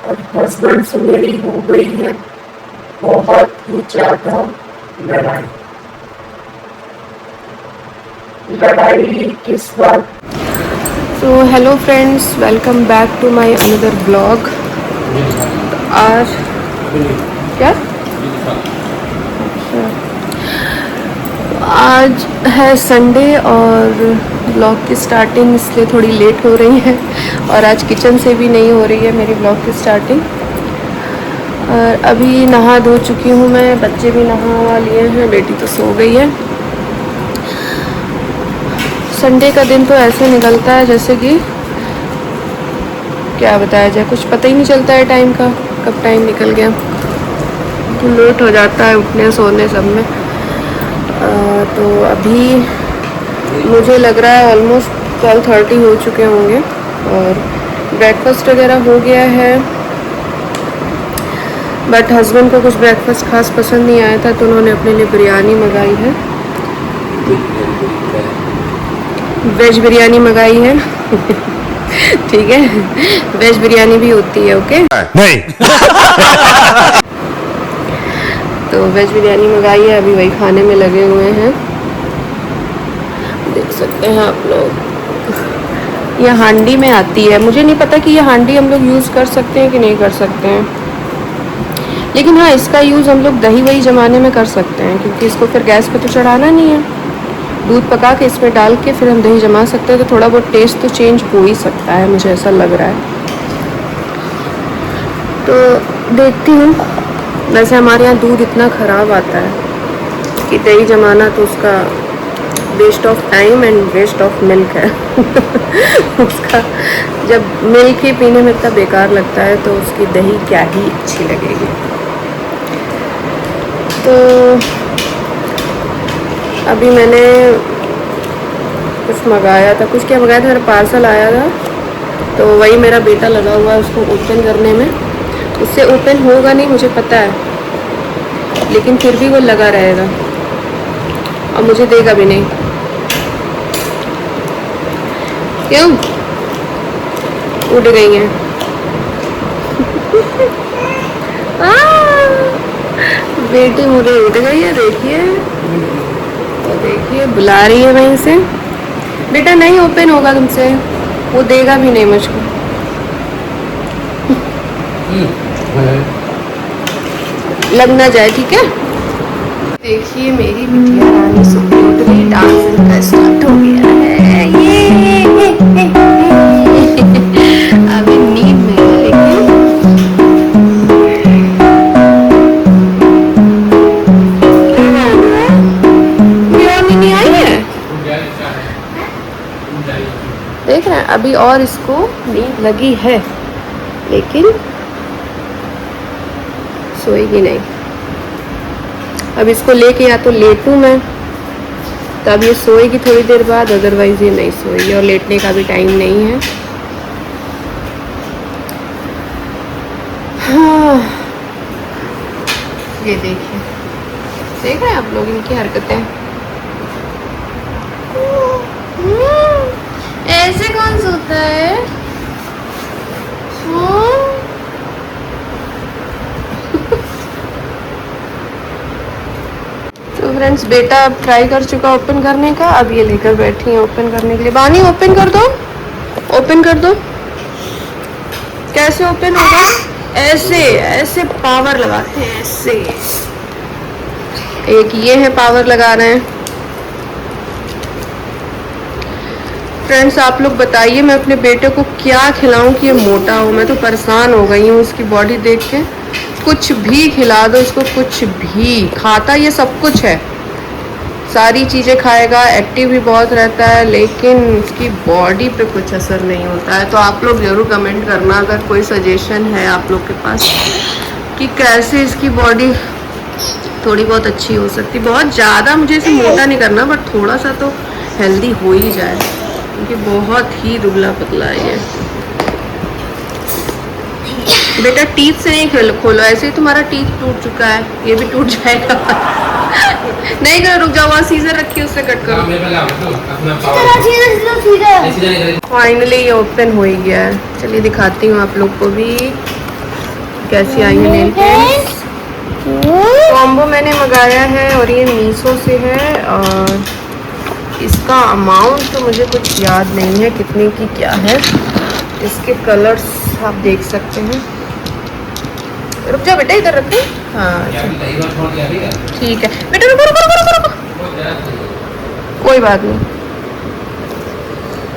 और हस्बैंड से मेरी हो गई है बहुत ही ज्यादा लड़ाई। लड़ाई किस बात? So hello friends, welcome back to my another blog. आज क्या आज है संडे और ब्लॉग की स्टार्टिंग इसलिए थोड़ी लेट हो रही है और आज किचन से भी नहीं हो रही है मेरी ब्लॉग की स्टार्टिंग। और अभी नहा धो चुकी हूँ मैं, बच्चे भी नहा लिए हैं, बेटी तो सो गई है। संडे का दिन तो ऐसे निकलता है जैसे कि क्या बताया जाए, कुछ पता ही नहीं चलता है टाइम का, कब टाइम निकल गया। तो लेट हो जाता है उठने सोने सब में। तो अभी मुझे लग रहा है ऑलमोस्ट 12:30 हो चुके होंगे और ब्रेकफास्ट वगैरह हो गया है। बट हस्बैंड को कुछ ब्रेकफास्ट खास पसंद नहीं आया था तो उन्होंने अपने लिए बिरयानी मंगाई है, वेज बिरयानी मंगाई है। ठीक है, वेज बिरयानी भी होती है, ओके नहीं। तो वेज बिरयानी मंगाई है, अभी वही खाने में लगे हुए हैं। देख सकते हैं आप लोग, यह हांडी में आती है। मुझे नहीं पता कि ये हांडी हम लोग यूज़ कर सकते हैं कि नहीं कर सकते हैं, लेकिन हाँ इसका यूज़ हम लोग दही वही जमाने में कर सकते हैं क्योंकि इसको फिर गैस पे तो चढ़ाना नहीं है। दूध पका के इसमें डाल के फिर हम दही जमा सकते हैं, तो थोड़ा बहुत टेस्ट तो चेंज हो ही सकता है, मुझे ऐसा लग रहा है। तो देखती हूँ। वैसे हमारे यहाँ दूध इतना ख़राब आता है कि दही जमाना तो उसका waste of time and waste of milk है। उसका जब मिल्क ही पीने में इतना बेकार लगता है तो उसकी दही क्या ही अच्छी लगेगी। तो अभी मैंने कुछ मंगाया था, कुछ क्या मंगाया था, मेरा पार्सल आया था तो वही मेरा बेटा लगा हुआ है उसको ओपन करने में। उससे ओपन होगा नहीं मुझे पता है, लेकिन फिर भी वो लगा रहेगा और मुझे देगा भी नहीं। क्यों उड़ गई हैं? बेटी मुझे उड़ गई है, देखिए तो देखिए बुला रही है वहीं से। बेटा नहीं ओपन होगा तुमसे, वो देगा भी नहीं मुझको। लग ना जाए, ठीक है। देखिए मेरी बिटिया रानी सुबह उठ गई, डांस इनका स्टार्ट हो गया है। ये अभी नींद में है लेकिन बिरयानी नहीं आई है। देख रहे हैं अभी और इसको नींद लगी है लेकिन सोएगी नहीं। अब इसको लेके या तो लेटूं मैं, तब ये सोएगी थोड़ी देर बाद, अदरवाइज ये नहीं सोएगी और लेटने का भी टाइम नहीं है। हाँ ये देखिए, देख रहे हैं आप लोग इनकी हरकतें। ऐसे कौन सोता है? तो फ्रेंड्स बेटा अब ट्राई कर चुका ओपन करने का, अब ये लेकर बैठी है ओपन करने के लिए। बानी ओपन कर दो, ओपन कर दो। कैसे ओपन होगा? ऐसे ऐसे पावर लगाते हैं, ऐसे। एक ये है पावर लगा रहे हैं। फ्रेंड्स आप लोग बताइए मैं अपने बेटे को क्या खिलाऊं कि ये मोटा हो। मैं तो परेशान हो गई हूँ उसकी बॉडी देख के। कुछ भी खिला दो इसको, कुछ भी खाता, ये सब कुछ है, सारी चीज़ें खाएगा, एक्टिव भी बहुत रहता है, लेकिन उसकी बॉडी पे कुछ असर नहीं होता है। तो आप लोग ज़रूर कमेंट करना अगर कोई सजेशन है आप लोग के पास कि कैसे इसकी बॉडी थोड़ी बहुत अच्छी हो सकती। बहुत ज़्यादा मुझे इसे मोटा नहीं करना, बट थोड़ा सा तो हेल्दी हो ही जाए क्योंकि बहुत ही दुबला पतला है ये। बेटा टीथ से नहीं खोलो, ऐसे ही तुम्हारा टीथ टूट चुका है, ये भी टूट जाएगा। नहीं करो, रुक जाओ, वहाँ सीजर रखी है उससे कट करो। फाइनली ये ओपन हो ही गया है। चलिए दिखाती हूँ आप लोग को भी। कैसी आई है नेल पेंट्स। कॉम्बो मैंने मंगाया है और ये मीशो से है, और इसका अमाउंट तो मुझे कुछ याद नहीं है कितने की क्या है। इसके कलर्स आप देख सकते हैं। रुक जाओ बेटा, इधर रखो। हाँ ठीक है बेटा, रुको रुको रुको रुको, कोई बात नहीं।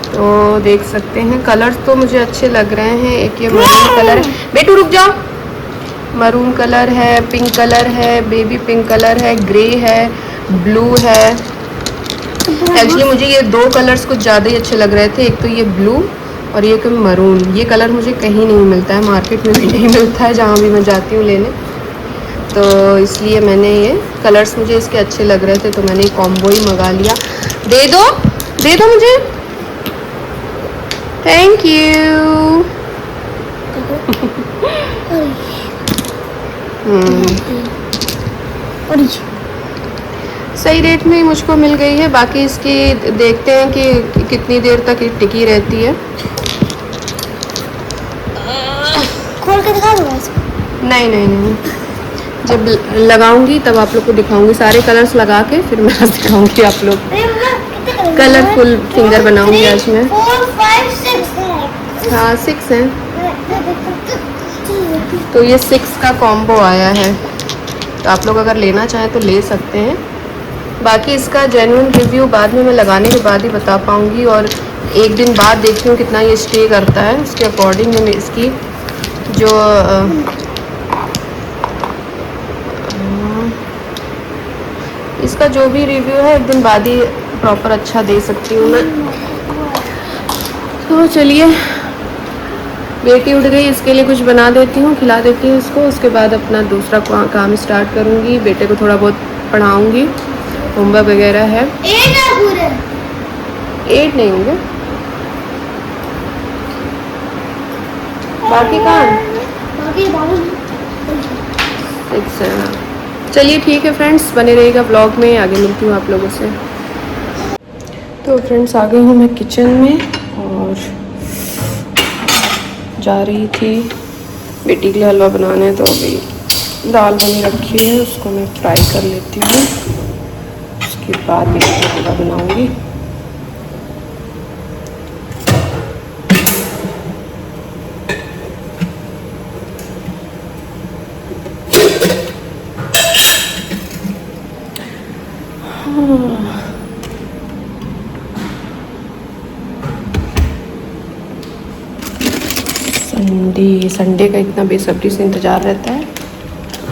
तो देख सकते हैं कलर्स तो मुझे अच्छे लग रहे हैं। एक ये मरून कलर है, बेटू रुक जाओ। मरून कलर है, पिंक कलर है, बेबी पिंक कलर है, ग्रे है, ब्लू है। एक्चुअली मुझे ये दो कलर्स कुछ ज़्यादा ही अच्छे लग रहे थे। एक तो ये ब्लू और ये मरून। ये कलर मुझे कहीं नहीं मिलता है, मार्केट में भी नहीं मिलता है जहाँ भी मैं जाती हूँ लेने। तो इसलिए मैंने ये कलर्स मुझे इसके अच्छे लग रहे थे तो मैंने ये कॉम्बो ही मंगा लिया। दे दो मुझे, थैंक यू। सही रेट में मुझको मिल गई है। बाकी इसकी देखते हैं कि कितनी देर तक टिकी रहती है। खोल के दिखा दूँगा इसको। नहीं, जब लगाऊंगी तब आप लोग को दिखाऊंगी। सारे कलर्स लगा के फिर मैं दिखाऊंगी आप लोग। कलरफुल फिंगर बनाऊंगी आज मैं। 4, 5, 6 हाँ 6 हैं। तो ये 6 का कॉम्बो आया है, तो आप लोग अगर लेना चाहें तो ले सकते हैं। बाकी इसका जेन्युइन रिव्यू बाद में मैं लगाने के बाद ही बता पाऊँगी, और एक दिन बाद देखती हूँ कितना ये स्टे करता है। उसके अकॉर्डिंग में इसकी जो इसका जो भी रिव्यू है एक दिन बाद ही प्रॉपर अच्छा दे सकती हूँ मैं। तो चलिए, बेटी उठ गई, इसके लिए कुछ बना देती हूँ, खिला देती हूँ इसको। उसके बाद अपना दूसरा काम स्टार्ट करूँगी। बेटे को थोड़ा बहुत पढ़ाऊँगी, होमवर्क वगैरह है। 8 नहीं होंगे, बाकी काम 6 है। चलिए ठीक है फ्रेंड्स, बने रहिएगा ब्लॉग में, आगे मिलती हूँ आप लोगों से। तो फ्रेंड्स आ गई हूँ मैं किचन में और जा रही थी बेटी के लिए हलवा बनाने। तो अभी दाल बनी रखी है, उसको मैं फ्राई कर लेती हूँ, उसके बाद बेटी का हलवा बनाऊँगी। संडे का इतना बेसब्री से इंतज़ार रहता है।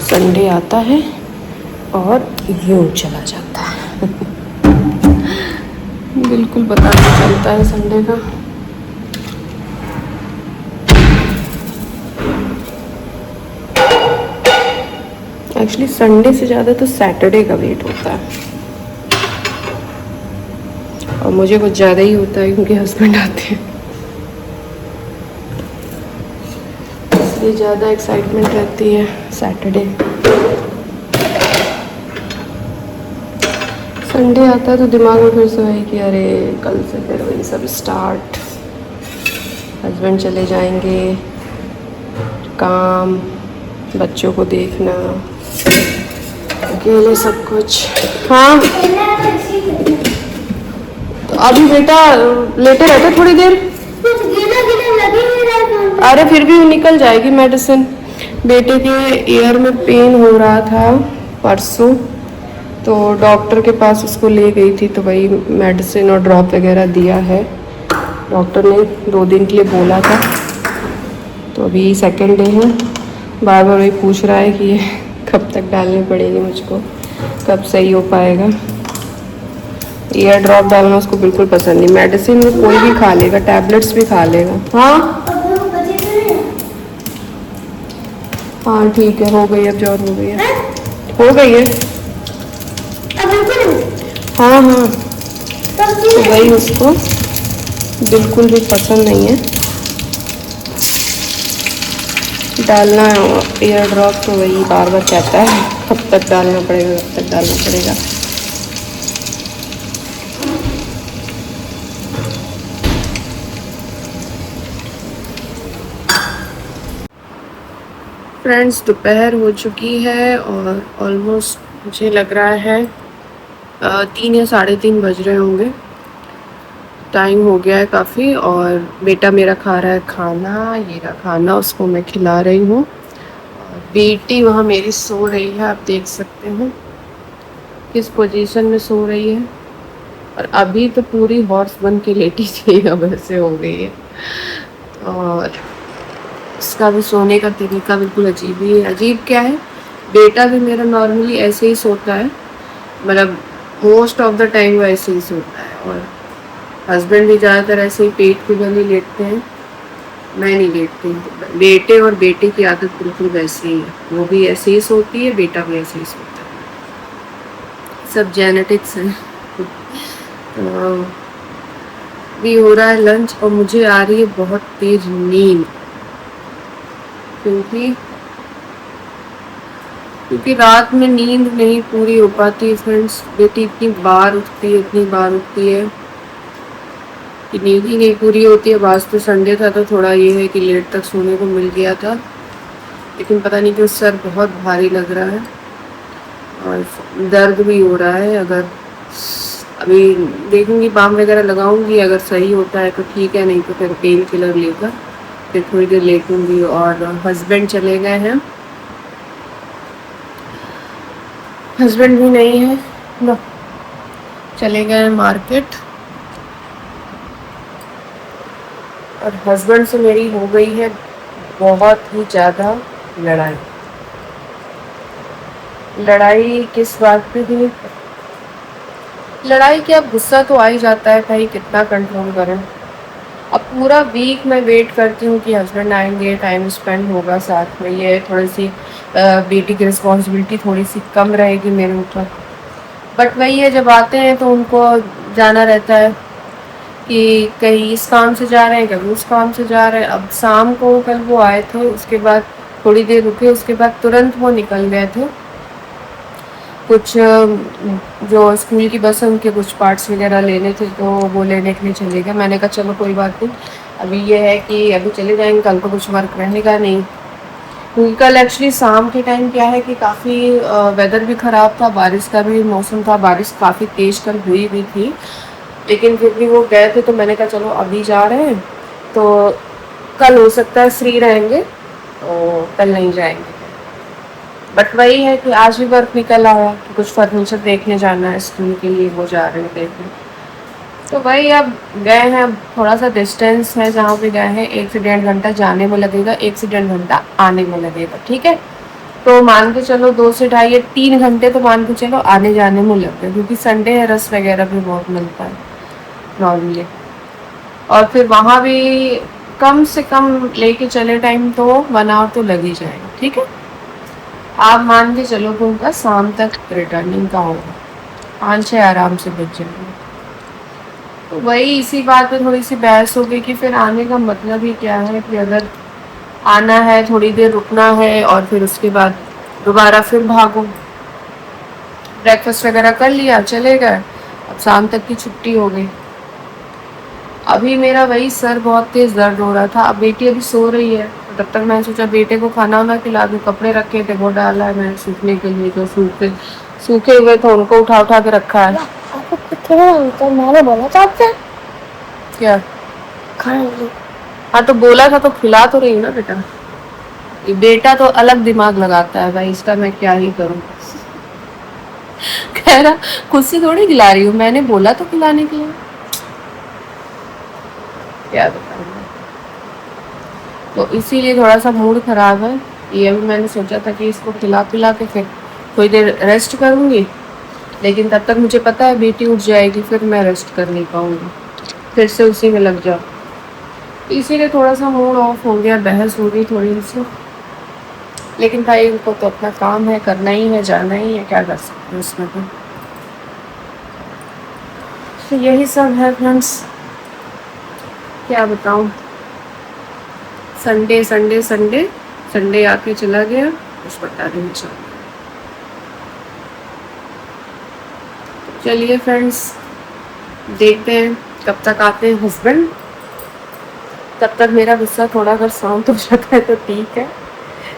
संडे आता है और यूँ चला जाता है। बिल्कुल पता नहीं चलता है संडे का। एक्चुअली संडे से ज़्यादा तो सैटरडे का वेट होता है, और मुझे कुछ ज़्यादा ही होता है क्योंकि हस्बैंड आते हैं, इसलिए ज़्यादा एक्साइटमेंट रहती है सैटरडे। संडे आता है तो दिमाग में फिर से वही कि अरे कल से फिर वही सब स्टार्ट, हस्बैंड चले जाएंगे, काम, बच्चों को देखना, अकेले सब कुछ। हाँ तो अभी बेटा लेटे रहते थोड़ी देर, अरे फिर भी निकल जाएगी मेडिसिन। बेटे के ईयर में पेन हो रहा था परसों, तो डॉक्टर के पास उसको ले गई थी, तो वही मेडिसिन और ड्रॉप वगैरह दिया है। डॉक्टर ने 2 दिन के लिए बोला था। तो अभी सेकंड डे है, बार बार वही पूछ रहा है कि ये कब तक डालनी पड़ेगी मुझको, कब सही हो पाएगा। ईयर ड्रॉप डालना उसको बिल्कुल पसंद नहीं। मेडिसिन में कोई भी खा लेगा, टैबलेट्स भी खा लेगा। हाँ ठीक है, हो गई अब, जॉब हो गई है, हो गई है। हाँ तो वही उसको बिल्कुल भी पसंद नहीं है डालना ईयर ड्रॉप, तो वही बार बार कहता है कब तक डालना पड़ेगा, कब तक डालना पड़ेगा। फ्रेंड्स दोपहर हो चुकी है और ऑलमोस्ट मुझे लग रहा है 3 या 3:30 बज रहे होंगे। टाइम हो गया है काफ़ी और बेटा मेरा खा रहा है खाना। ये रहा खाना, उसको मैं खिला रही हूँ। और बेटी वहाँ मेरी सो रही है, आप देख सकते हैं किस पोजीशन में सो रही है। और अभी तो पूरी हॉर्स बन के लेटी थी, अब ऐसे हो गई है। और इसका भी सोने का तरीका बिल्कुल अजीब ही है। अजीब क्या है, बेटा भी मेरा नॉर्मली ऐसे ही सोता है, मतलब मोस्ट ऑफ द टाइम वो ऐसे ही सोता है। और हस्बैंड भी ज़्यादातर ऐसे ही पेट के बल ही लेटते हैं, मैं नहीं लेटती हूँ। बेटे और बेटे की आदत बिल्कुल वैसी ही है, वो भी ऐसे ही सोती है, बेटा भी ऐसे ही सोता है। सब जेनेटिक्स है। तो भी हो रहा है लंच और मुझे आ रही है बहुत तेज नींद, क्योंकि रात में नींद नहीं पूरी हो पाती फ्रेंड्स। बेटी इतनी बार उठती है, इतनी बार उठती है कि नींद ही नहीं पूरी होती है। आज तो संडे था तो थोड़ा ये है कि लेट तक सोने को मिल गया था, लेकिन पता नहीं क्यों सर बहुत भारी लग रहा है और दर्द भी हो रहा है। अगर अभी देखूंगी, बाम वगैरह लगाऊंगी, अगर सही होता है तो ठीक है, नहीं तो फिर पेन किलर लेकर फिर थोड़ी देर लेटूंगी। और हस्बैंड चले गए हैं, हस्बैंड भी नहीं है ना, चले गए हैं मार्केट। और हस्बैंड से मेरी हो गई है बहुत ही ज़्यादा लड़ाई। लड़ाई किस बात पे थी? लड़ाई क्या, गुस्सा तो आ ही जाता है भाई, कितना कंट्रोल करें। अब पूरा वीक मैं वेट करती हूँ कि हस्बैंड आएंगे, टाइम स्पेंड होगा साथ में। ये थोड़ी सी बेटी की रिस्पॉन्सिबिलिटी थोड़ी सी कम रहेगी मेरे ऊपर। बट वही है, जब आते हैं तो उनको जाना रहता है कि कहीं इस काम से जा रहे हैं, कभी उस काम से जा रहे हैं। अब शाम को कल वो आए थे, उसके बाद थोड़ी देर रुके, उसके बाद तुरंत वो निकल गए थे। कुछ जो स्कूल की बस है उनके कुछ पार्ट्स वगैरह लेने थे, तो वो लेने के लिए चले गए। मैंने कहा चलो कोई बात नहीं, अभी ये है कि अभी चले जाएंगे, कल को कुछ वर्क रहेगा नहीं। क्योंकि कल एक्चुअली शाम के टाइम क्या है कि काफ़ी वेदर भी ख़राब था, बारिश का भी मौसम था, बारिश काफ़ी तेज़ कल हुई भी थी। लेकिन फिर भी वो गए थे, तो मैंने कहा चलो अभी जा रहे हैं तो कल हो सकता है फ्री रहेंगे, तो कल नहीं जाएंगे। बट वही है कि आज भी वर्क निकल आया कि कुछ फर्नीचर देखने जाना है स्कूल के लिए, वो जा रहे हैं देखने। तो वही अब गए हैं, अब थोड़ा सा डिस्टेंस है जहाँ पे गए हैं, 1 से 1.5 घंटा जाने में लगेगा, 1 से 1.5 घंटा आने में लगेगा, ठीक है। तो मान के चलो 2 से 2.5 या 3 घंटे तो मान के चलो आने जाने में लग गए, क्योंकि संडे है, रस वगैरह भी बहुत मिलता है नॉर्मली। और फिर वहाँ भी कम से कम लेके चले टाइम तो 1 आवर तो लग ही जाएगा, ठीक है। आप मान के चलो कि उनका शाम तक रिटर्निंग का होगा, 5-6 आराम से बच जाएंगे। तो वही इसी बात पे थोड़ी सी बहस हो गई कि फिर आने का मतलब ही क्या है, कि अगर आना है थोड़ी देर रुकना है और फिर उसके बाद दोबारा फिर भागो। ब्रेकफास्ट वगैरह कर लिया, चले गए, अब शाम तक की छुट्टी हो गई। अभी मेरा वही सर बहुत तेज़ दर्द हो रहा था। अब बेटी अभी सो रही है, तो तब तक मैंने सोचा बेटे को खाना वाना खिला दूँ। कपड़े रखे थे वो डाला है मैंने सूखने के लिए, जो सूखे हुए थे उनको उठा उठा के रखा है। आपको तो मैंने बोला था आपसे क्या खाने के लिए। हाँ तो बोला था तो खिला तो रही हूँ ना बेटा। ये बेटा तो अलग दिमाग लगाता है भाई, इसका मैं क्या ही करूँ। कह रहा खुद से थोड़ी खिला रही हूँ, मैंने बोला तो खिलाने के लिए, क्या बताऊँ। तो इसीलिए थोड़ा सा मूड खराब है। ये अभी मैंने सोचा था कि इसको खिला पिला के फिर थोड़ी देर रेस्ट करूँगी, लेकिन तब तक मुझे पता है बेटी उठ जाएगी, फिर मैं रेस्ट कर नहीं पाऊँगी, फिर से उसी में लग जाओ। इसीलिए थोड़ा सा मूड ऑफ हो गया, बहस हो गई थोड़ी सी। लेकिन भाई उनको तो अपना काम है, करना ही है, जाना ही है, क्या कर सकते हैं उसमें। तो यही सब है फ्रेंड्स, क्या बताऊँ। संडे संडे संडे संडे आके चला गया, कुछ पता नहीं चला। चलिए फ्रेंड्स, देखते हैं कब तक आते हैं हस्बैंड। तब तक मेरा गुस्सा थोड़ा अगर शांत हो जाता है तो ठीक है,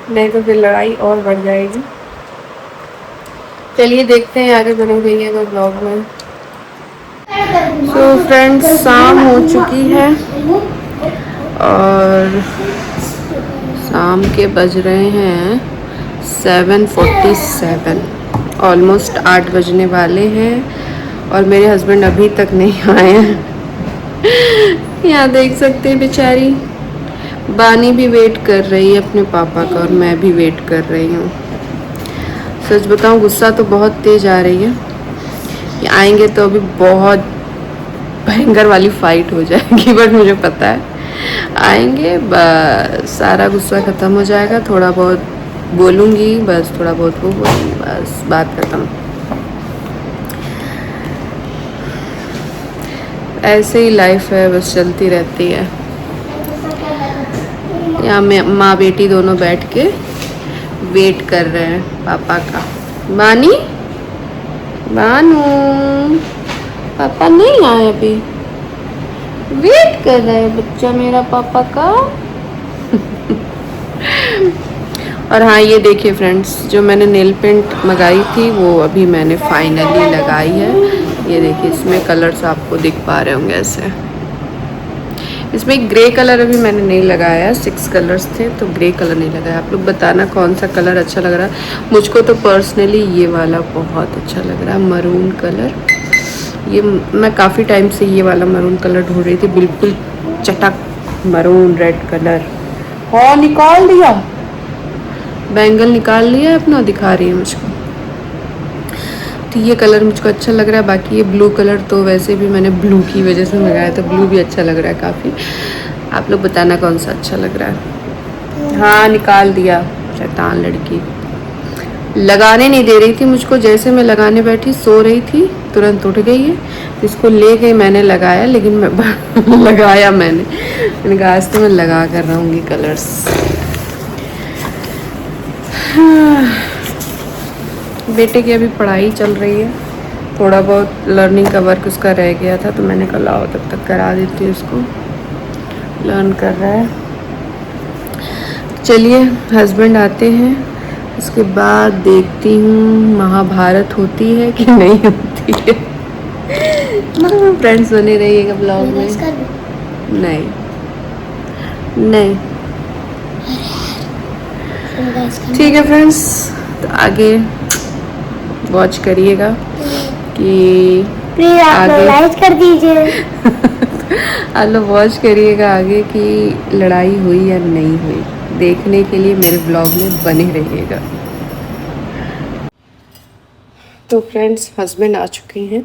नहीं तो फिर लड़ाई और बढ़ जाएगी। चलिए देखते हैं, आगे बने रहिएगा ब्लॉग में। तो फ्रेंड्स, शाम हो चुकी है और शाम के बज रहे हैं 7:47, ऑलमोस्ट 8 बजने वाले हैं और मेरे हस्बैंड अभी तक नहीं आए हैं। यहाँ देख सकते हैं बेचारी बानी भी वेट कर रही है अपने पापा का और मैं भी वेट कर रही हूँ। सच बताऊँ गुस्सा तो बहुत तेज आ रही है कि आएंगे तो अभी बहुत भयंकर वाली फाइट हो जाएगी, बट मुझे पता है आएंगे बस सारा गुस्सा ख़त्म हो जाएगा। थोड़ा बहुत बोलूँगी, बस थोड़ा बहुत वो बोलूँगी, बस बात ख़त्म। ऐसे ही लाइफ है, बस चलती रहती है। यहाँ माँ बेटी दोनों बैठ के वेट कर रहे हैं पापा का। बानी, बानू, पापा नहीं आए अभी, वेट कर रहा है बच्चा मेरा पापा का। और हाँ, ये देखिए फ्रेंड्स, जो मैंने नेल पेंट मंगाई थी वो अभी मैंने फाइनली लगाई है। ये देखिए, इसमें कलर्स आपको दिख पा रहे होंगे ऐसे। इसमें ग्रे कलर अभी मैंने नहीं लगाया, 6 कलर्स थे तो ग्रे कलर नहीं लगाया। आप लोग बताना कौन सा कलर अच्छा लग रहा है। मुझको तो पर्सनली ये वाला बहुत अच्छा लग रहा है, मरून कलर। ये मैं काफ़ी टाइम से ये वाला मरून कलर ढूंढ रही थी, बिल्कुल चटक मरून रेड कलर। हाँ, निकाल दिया, बैंगल निकाल लिया अपना, दिखा रही है मुझको। तो ये कलर मुझको अच्छा लग रहा है। बाकी ये ब्लू कलर तो वैसे भी मैंने ब्लू की वजह से मंगाया, तो ब्लू भी अच्छा लग रहा है काफ़ी। आप लोग बताना कौन सा अच्छा लग रहा है। हाँ, निकाल दिया, शैतान लड़की लगाने नहीं दे रही थी मुझको। जैसे मैं लगाने बैठी सो रही थी, तुरंत उठ गई है, इसको ले गई, मैंने लगाया, लेकिन मैं लगाया मैंने कहा आज तो मैं लगा कर रहूँगी कलर्स। बेटे की अभी पढ़ाई चल रही है, थोड़ा बहुत लर्निंग का वर्क उसका रह गया था तो मैंने कहा लाओ तब तक करा देती हूँ उसको, लर्न कर रहा है। चलिए, हस्बैंड आते हैं, उसके बाद देखती हूँ महाभारत होती है कि नहीं होती है। फ्रेंड्स बने रहिएगा ब्लॉग में। नहीं नहीं, ठीक है फ्रेंड्स, तो आगे वॉच करिएगा कि प्लीज आप लोग लाइक कर दीजिए। आप लोग वॉच करिएगा आगे कि लड़ाई हुई या नहीं हुई, देखने के लिए मेरे ब्लॉग में बने रहिएगा। तो फ्रेंड्स, हस्बैंड आ चुके हैं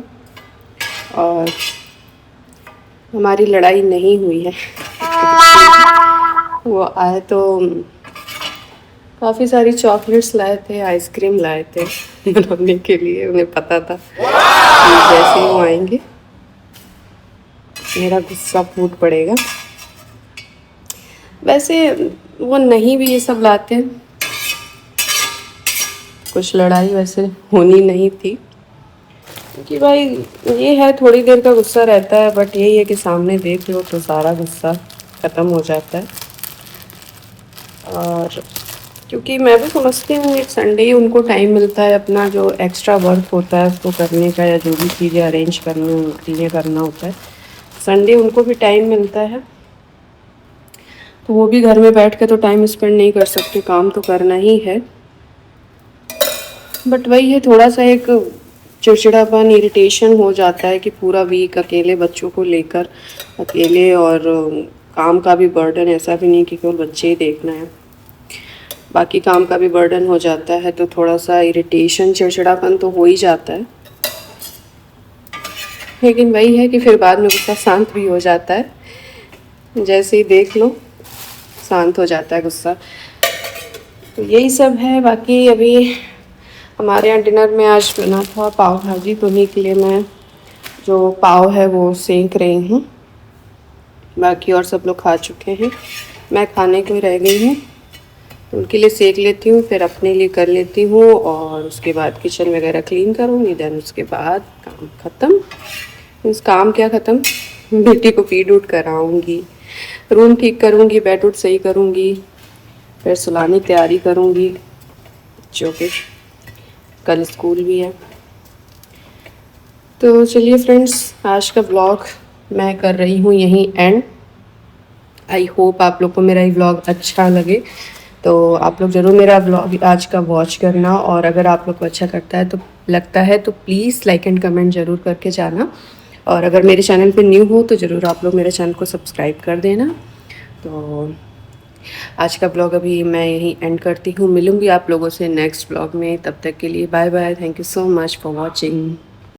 और हमारी लड़ाई नहीं हुई है। वो आए तो काफ़ी सारी चॉकलेट्स लाए थे, आइसक्रीम लाए थे बनाने के लिए। उन्हें पता था कि जैसे ही वो आएंगे मेरा गुस्सा फूट पड़ेगा। वैसे वो नहीं भी ये सब लाते हैं, कुछ लड़ाई वैसे होनी नहीं थी, क्योंकि भाई ये है थोड़ी देर का गुस्सा रहता है, बट यही है कि सामने देख लो तो सारा गुस्सा ख़त्म हो जाता है। और क्योंकि मैं भी समझती हूँ एक संडे ही उनको टाइम मिलता है अपना जो एक्स्ट्रा वर्क होता है उसको करने का, या जो भी चीज़ें अरेंज करनी करना होता है, संडे उनको भी टाइम मिलता है। तो वो भी घर में बैठ के तो टाइम स्पेंड नहीं कर सकते, काम तो करना ही है। बट वही है, थोड़ा सा एक चिड़चिड़ापन, इरिटेशन हो जाता है कि पूरा वीक अकेले बच्चों को लेकर अकेले, और काम का भी बर्डन, ऐसा भी नहीं कि केवल बच्चे ही देखना है, बाकी काम का भी बर्डन हो जाता है, तो थोड़ा सा इरिटेशन, चिड़चिड़ापन तो हो ही जाता है। लेकिन वही है कि फिर बाद में गुस्सा शांत भी हो जाता है, जैसे ही देख लो शांत हो जाता है गुस्सा। तो यही सब है। बाकी अभी हमारे यहाँ डिनर में आज बना था पाव भाजी, तो उन्हीं के लिए मैं जो पाव है वो सेंक रही हूँ। बाकी और सब लोग खा चुके हैं, मैं खाने को ही रह गई हूँ, तो उनके लिए सेक लेती हूँ, फिर अपने लिए कर लेती हूँ, और उसके बाद किचन वगैरह क्लीन करूँगी। देन उसके बाद काम ख़त्म। इस काम क्या ख़त्म, बेटी को फीड उट कराऊँगी, रूम ठीक करूँगी, बेड उट सही करूँगी, फिर सुलाने की तैयारी करूँगी, जो कि कल स्कूल भी है। तो चलिए फ्रेंड्स, आज का व्लॉग मैं कर रही हूँ यहीं एंड। आई होप आप लोग को मेरा ये व्लॉग अच्छा लगे, तो आप लोग ज़रूर मेरा व्लॉग आज का वॉच करना, और अगर आप लोग को अच्छा लगता है तो प्लीज़ लाइक एंड कमेंट ज़रूर करके जाना, और अगर मेरे चैनल पे न्यू हो तो ज़रूर आप लोग मेरे चैनल को सब्सक्राइब कर देना। तो आज का ब्लॉग अभी मैं यहीं एंड करती हूँ, मिलूँगी आप लोगों से नेक्स्ट ब्लॉग में। तब तक के लिए bye bye, thank you so much for watching.